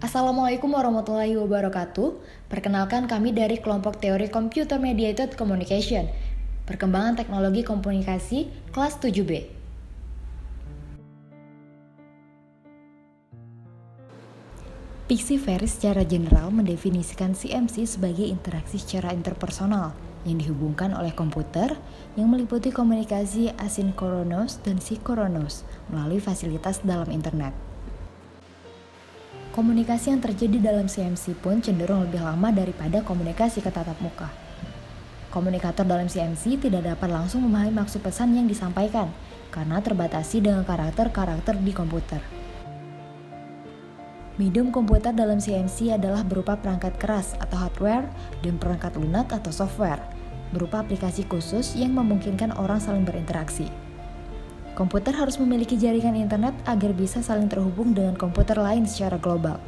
Assalamualaikum warahmatullahi wabarakatuh. Perkenalkan kami dari kelompok teori Computer Mediated Communication, perkembangan teknologi komunikasi kelas 7B. Pixiferis secara general mendefinisikan CMC sebagai interaksi secara interpersonal yang dihubungkan oleh komputer yang meliputi komunikasi asinkronus dan sinkronus melalui fasilitas dalam internet. Komunikasi yang terjadi dalam CMC pun cenderung lebih lama daripada komunikasi tatap muka. Komunikator dalam CMC tidak dapat langsung memahami maksud pesan yang disampaikan karena terbatasi dengan karakter-karakter di komputer. Medium komputer dalam CMC adalah berupa perangkat keras atau hardware dan perangkat lunak atau software, berupa aplikasi khusus yang memungkinkan orang saling berinteraksi. Komputer harus memiliki jaringan internet agar bisa saling terhubung dengan komputer lain secara global.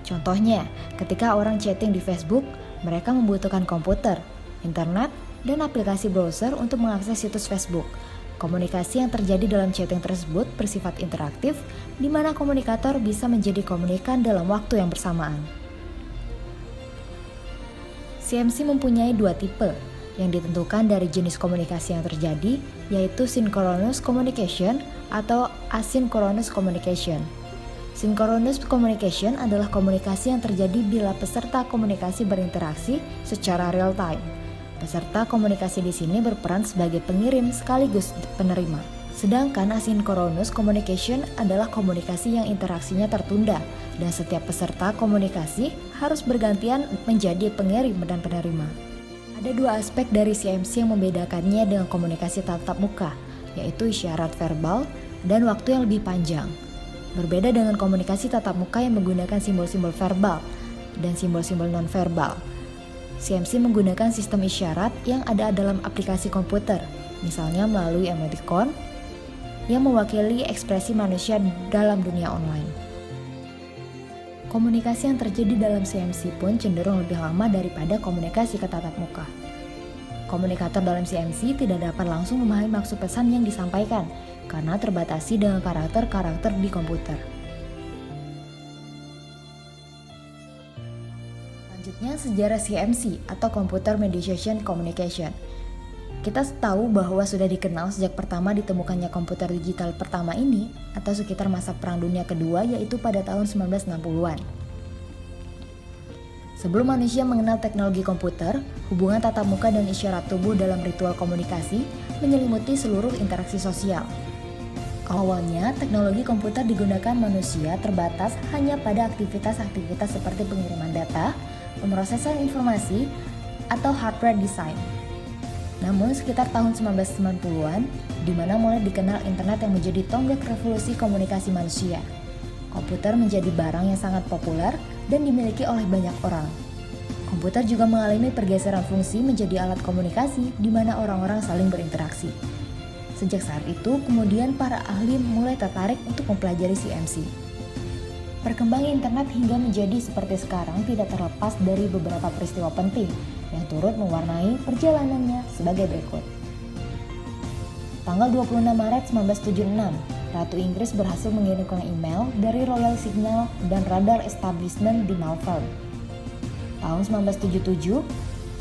Contohnya, ketika orang chatting di Facebook, mereka membutuhkan komputer, internet, dan aplikasi browser untuk mengakses situs Facebook. Komunikasi yang terjadi dalam chatting tersebut bersifat interaktif, di mana komunikator bisa menjadi komunikan dalam waktu yang bersamaan. CMC mempunyai dua tipe, yang ditentukan dari jenis komunikasi yang terjadi, yaitu synchronous communication atau asynchronous communication. Synchronous communication adalah komunikasi yang terjadi bila peserta komunikasi berinteraksi secara real time. Peserta komunikasi di sini berperan sebagai pengirim sekaligus penerima. Sedangkan asynchronous communication adalah komunikasi yang interaksinya tertunda dan setiap peserta komunikasi harus bergantian menjadi pengirim dan penerima. Ada dua aspek dari CMC yang membedakannya dengan komunikasi tatap muka, yaitu isyarat verbal dan waktu yang lebih panjang. Berbeda dengan komunikasi tatap muka yang menggunakan simbol-simbol verbal dan simbol-simbol non-verbal. CMC menggunakan sistem isyarat yang ada dalam aplikasi komputer, misalnya melalui emoticon yang mewakili ekspresi manusia dalam dunia online. Komunikasi yang terjadi dalam CMC pun cenderung lebih lama daripada komunikasi tatap muka. Komunikator dalam CMC tidak dapat langsung memahami maksud pesan yang disampaikan karena terbatasi dengan karakter-karakter di komputer. Selanjutnya, sejarah CMC atau Computer Mediation Communication. Kita tahu bahwa sudah dikenal sejak pertama ditemukannya komputer digital pertama ini atau sekitar masa Perang Dunia Kedua, yaitu pada tahun 1960-an. Sebelum manusia mengenal teknologi komputer, hubungan tatap muka dan isyarat tubuh dalam ritual komunikasi menyelimuti seluruh interaksi sosial. Awalnya, teknologi komputer digunakan manusia terbatas hanya pada aktivitas-aktivitas seperti pengiriman data, pemrosesan informasi, atau hardware design. Namun sekitar tahun 1990-an, di mana mulai dikenal internet yang menjadi tonggak revolusi komunikasi manusia. Komputer menjadi barang yang sangat populer dan dimiliki oleh banyak orang. Komputer juga mengalami pergeseran fungsi menjadi alat komunikasi di mana orang-orang saling berinteraksi. Sejak saat itu, kemudian para ahli mulai tertarik untuk mempelajari CMC. Perkembangan internet hingga menjadi seperti sekarang tidak terlepas dari beberapa peristiwa penting yang turut mewarnai perjalanannya sebagai berikut. Tanggal 26 Maret 1976, Ratu Inggris berhasil mengirimkan email dari Royal Signal dan Radar Establishment di Malvern. Tahun 1977,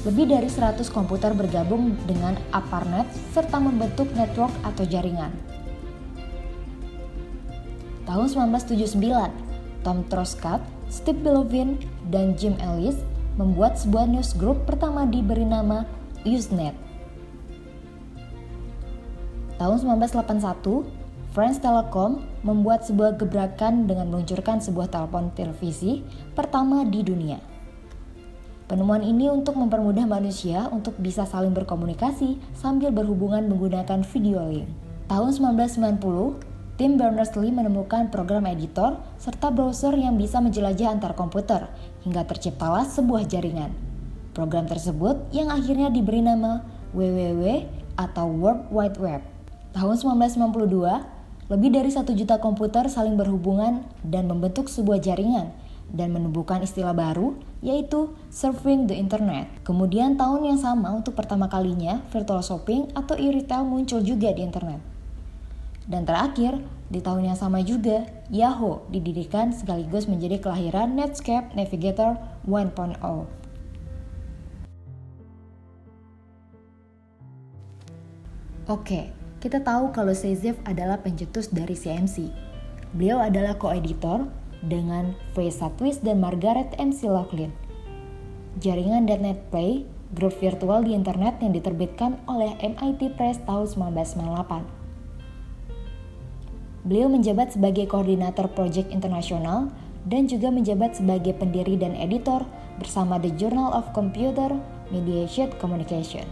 lebih dari 100 komputer bergabung dengan ARPANET serta membentuk network atau jaringan. Tahun 1979, Tom Truscott, Steve Ballovin, dan Jim Ellis membuat sebuah newsgroup pertama diberi nama Usenet. Tahun 1981, France Telecom membuat sebuah gebrakan dengan meluncurkan sebuah telepon televisi pertama di dunia. Penemuan ini untuk mempermudah manusia untuk bisa saling berkomunikasi sambil berhubungan menggunakan video link. Tahun 1990, Tim Berners-Lee menemukan program editor serta browser yang bisa menjelajah antar komputer hingga terciptalah sebuah jaringan. Program tersebut yang akhirnya diberi nama WWW atau World Wide Web. Tahun 1992, lebih dari 1 juta komputer saling berhubungan dan membentuk sebuah jaringan dan menemukan istilah baru yaitu surfing the internet. Kemudian tahun yang sama untuk pertama kalinya virtual shopping atau e-retail muncul juga di internet. Dan terakhir, di tahun yang sama juga, Yahoo didirikan sekaligus menjadi kelahiran Netscape Navigator 1.0. Oke, kita tahu kalau Zaev adalah pencetus dari CMC. Beliau adalah co-editor dengan Faisal Twist dan Margaret McLaughlin. Jaringan .NET Play, grup virtual di internet yang diterbitkan oleh MIT Press tahun 1998. Beliau menjabat sebagai koordinator proyek internasional dan juga menjabat sebagai pendiri dan editor bersama The Journal of Computer Mediated Communication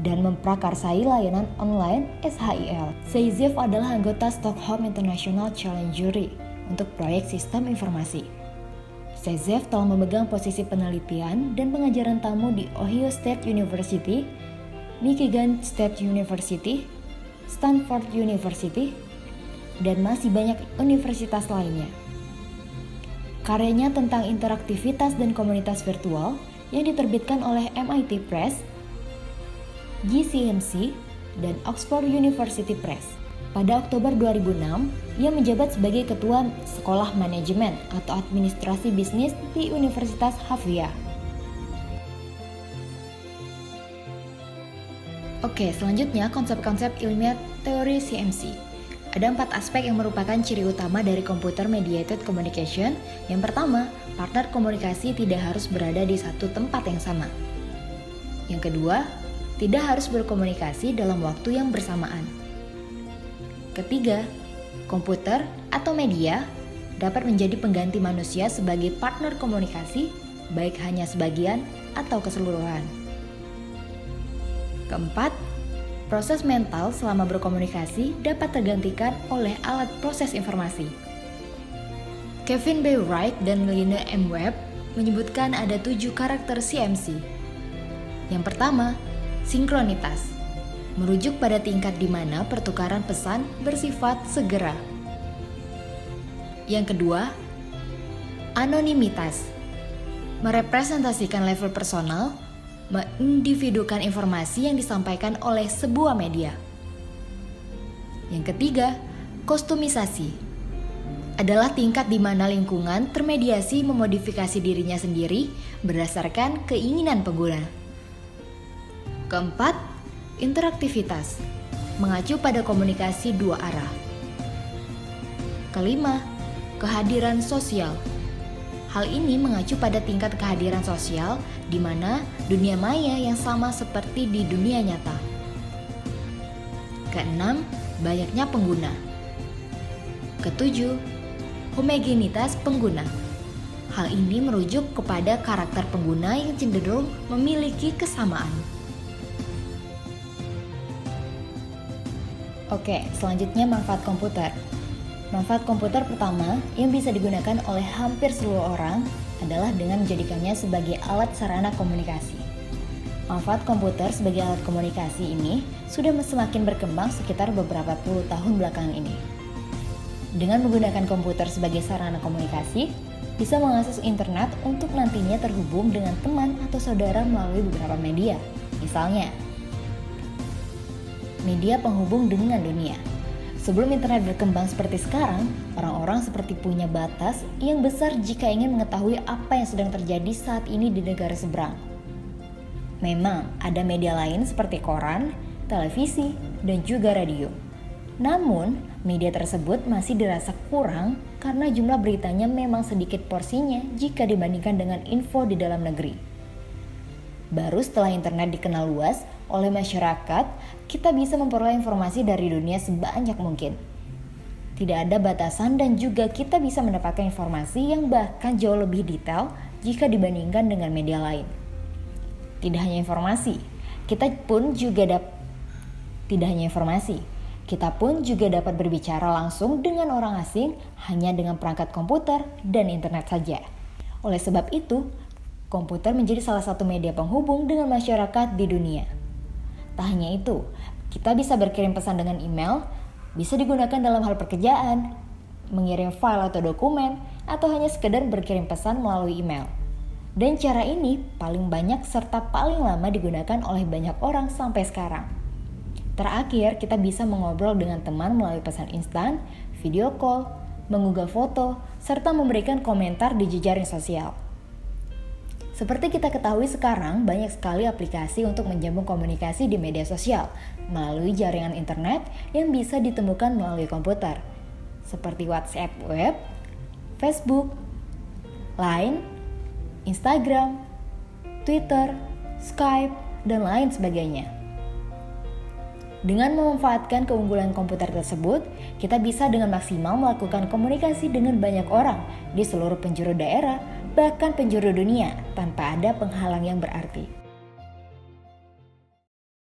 dan memprakarsai layanan online SHIL. Zaev adalah anggota Stockholm International Challenge Jury untuk proyek sistem informasi. Zaev telah memegang posisi penelitian dan pengajaran tamu di Ohio State University, Michigan State University, Stanford University, dan masih banyak universitas lainnya. Karyanya tentang interaktivitas dan komunitas virtual yang diterbitkan oleh MIT Press, GCMC, dan Oxford University Press. Pada Oktober 2006, ia menjabat sebagai Ketua Sekolah Manajemen atau Administrasi Bisnis di Universitas Haifa. Oke, selanjutnya konsep-konsep ilmiah teori CMC. Ada 4 aspek yang merupakan ciri utama dari Computer Mediated Communication. Yang pertama, partner komunikasi tidak harus berada di satu tempat yang sama. Yang kedua, tidak harus berkomunikasi dalam waktu yang bersamaan. Ketiga, komputer atau media dapat menjadi pengganti manusia sebagai partner komunikasi, baik hanya sebagian atau keseluruhan. Keempat, proses mental selama berkomunikasi dapat tergantikan oleh alat proses informasi. Kevin B. Wright dan Lina M. Webb menyebutkan ada 7 karakter CMC. Yang pertama, sinkronitas, merujuk pada tingkat di mana pertukaran pesan bersifat segera. Yang kedua, anonimitas, merepresentasikan level personal, mengindividukan informasi yang disampaikan oleh sebuah media. Yang ketiga, kostumisasi, adalah tingkat di mana lingkungan termediasi memodifikasi dirinya sendiri berdasarkan keinginan pengguna. Keempat, interaktivitas, mengacu pada komunikasi 2 arah. Kelima, kehadiran sosial. Hal ini mengacu pada tingkat kehadiran sosial di mana dunia maya yang sama seperti di dunia nyata. Keenam, banyaknya pengguna. Ketujuh, homogenitas pengguna. Hal ini merujuk kepada karakter pengguna yang cenderung memiliki kesamaan. Oke, selanjutnya manfaat komputer. Manfaat komputer pertama yang bisa digunakan oleh hampir seluruh orang adalah dengan menjadikannya sebagai alat sarana komunikasi. Manfaat komputer sebagai alat komunikasi ini sudah semakin berkembang sekitar beberapa puluh tahun belakangan ini. Dengan menggunakan komputer sebagai sarana komunikasi, bisa mengakses internet untuk nantinya terhubung dengan teman atau saudara melalui beberapa media. Misalnya, media penghubung dengan dunia. Sebelum internet berkembang seperti sekarang, orang-orang seperti punya batas yang besar jika ingin mengetahui apa yang sedang terjadi saat ini di negara seberang. Memang ada media lain seperti koran, televisi, dan juga radio. Namun, media tersebut masih dirasa kurang karena jumlah beritanya memang sedikit porsinya jika dibandingkan dengan info di dalam negeri. Baru setelah internet dikenal luas oleh masyarakat, kita bisa memperoleh informasi dari dunia sebanyak mungkin. Tidak ada batasan dan juga kita bisa mendapatkan informasi yang bahkan jauh lebih detail jika dibandingkan dengan media lain. Tidak hanya informasi, kita pun juga dapat berbicara langsung dengan orang asing hanya dengan perangkat komputer dan internet saja. Oleh sebab itu, komputer menjadi salah satu media penghubung dengan masyarakat di dunia. Tak hanya itu, kita bisa berkirim pesan dengan email, bisa digunakan dalam hal pekerjaan, mengirim file atau dokumen, atau hanya sekedar berkirim pesan melalui email. Dan cara ini paling banyak serta paling lama digunakan oleh banyak orang sampai sekarang. Terakhir, kita bisa mengobrol dengan teman melalui pesan instan, video call, mengunggah foto, serta memberikan komentar di jejaring sosial. Seperti kita ketahui sekarang, banyak sekali aplikasi untuk menyambung komunikasi di media sosial melalui jaringan internet yang bisa ditemukan melalui komputer, seperti WhatsApp web, Facebook, Line, Instagram, Twitter, Skype, dan lain sebagainya. Dengan memanfaatkan keunggulan komputer tersebut, kita bisa dengan maksimal melakukan komunikasi dengan banyak orang di seluruh penjuru daerah, bahkan penjuru dunia, tanpa ada penghalang yang berarti.